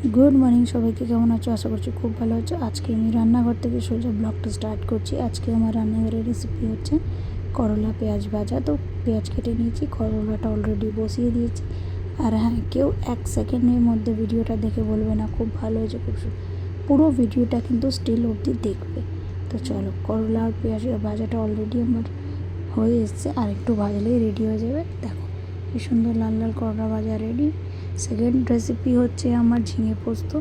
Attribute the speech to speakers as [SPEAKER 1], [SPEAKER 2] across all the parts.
[SPEAKER 1] Good morning সবাইকে, কেমন আছো? আশা করছি খুব ভালো আছো। আজকে আমি রান্নাঘর থেকে সোজা ব্লগটা স্টার্ট করছি। আজকে আমার রান্নাঘরের রেসিপি হচ্ছে করলা পেঁয়াজ ভাজা। তো পেঁয়াজ কেটে নিয়েছি, করলাটা অলরেডি বসিয়ে দিয়েছি। আর হ্যাঁ, কেউ 1 সেকেন্ডের মধ্যে ভিডিওটা দেখে বলবে না খুব ভালো হয়েছে, পুরো ভিডিওটা কিন্তু স্টিল অবধি দেখবে। তো চলো, করলা আর পেঁয়াজ ভাজাটা অলরেডি আমার হয়ে এসছে, আর একটু ভাজলেই রেডি হয়ে যাবে। দেখো কি সুন্দর লাল লাল করলা ভাজা রেডি। সেকেন্ড রেসিপি হচ্ছে আমার ঝিঙে পোস্ত।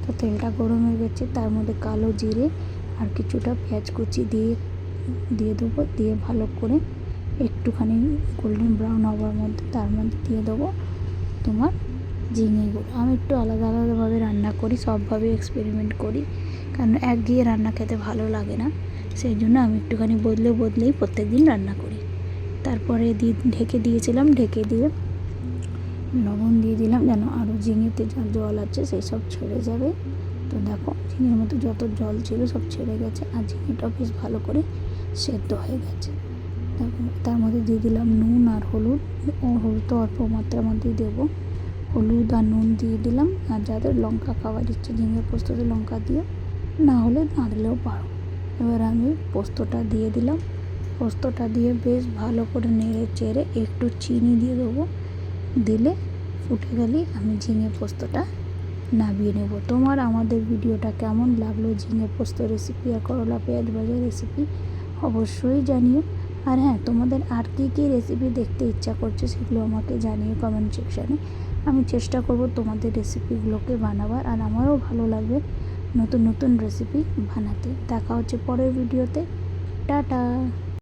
[SPEAKER 1] তো তেলটা গরম হয়ে গেছে, তার মধ্যে কালো জিরে আর কিছুটা পেঁয়াজ কুচি দিয়ে দেবো। দিয়ে ভালো করে একটুখানি গোল্ডেন ব্রাউন হওয়ার মধ্যে তার মধ্যে দিয়ে দেবো তোমার ঝিঙেগুলো। আমি একটু আলাদা আলাদাভাবে রান্না করি, সবভাবে এক্সপেরিমেন্ট করি, কারণ একঘেয়ে রান্না খেতে ভালো লাগে না। সেই জন্য আমি একটুখানি বদলেই প্রত্যেক দিন রান্না করি। তারপরে ঢেকে দিয়েছিলাম, ঢেকে দিয়ে লবণ দিয়ে দিলাম যেন আরও ঝিঙেতে যা জল আছে সেই সব ছেড়ে যাবে। তো দেখো, ঝিঙের মতো যত জল ছিল সব ছেড়ে গেছে, আর ঝিঙেটাও বেশ ভালো করে সেদ্ধ হয়ে গেছে। তার মধ্যে দিয়ে দিলাম নুন আর হলুদ। হলুদ তো অল্প মাত্রার মধ্যেই দেবো। হলুদ আর নুন দিয়ে দিলাম। আর যাদের লঙ্কা খাওয়ার ইচ্ছে, ঝিঙে পোস্ততে লঙ্কা দিও, না হলে না দিলেও পারো। এবার আমি পোস্তটা দিয়ে দিলাম। পোস্তটা দিয়ে বেশ ভালো করে নেড়ে চেড়ে একটু চিনি দিয়ে দেবো। দিলে ফুটে গেলেই আমি ঝিঙে পোস্তটা নামিয়ে নেব। তোমার আমাদের ভিডিওটা কেমন লাগলো, ঝিঙে পোস্ত রেসিপি আর করলা পেঁয়াজ ভাজা রেসিপি, অবশ্যই জানিও। আর হ্যাঁ, তোমাদের আর কী কী রেসিপি দেখতে ইচ্ছা করছে সেগুলো আমাকে জানিও কমেন্ট সেকশানে। আমি চেষ্টা করব তোমাদের রেসিপিগুলোকে বানাবার, আর আমারও ভালো লাগবে নতুন নতুন রেসিপি বানাতে। দেখা হচ্ছে পরের ভিডিওতে। টাটা।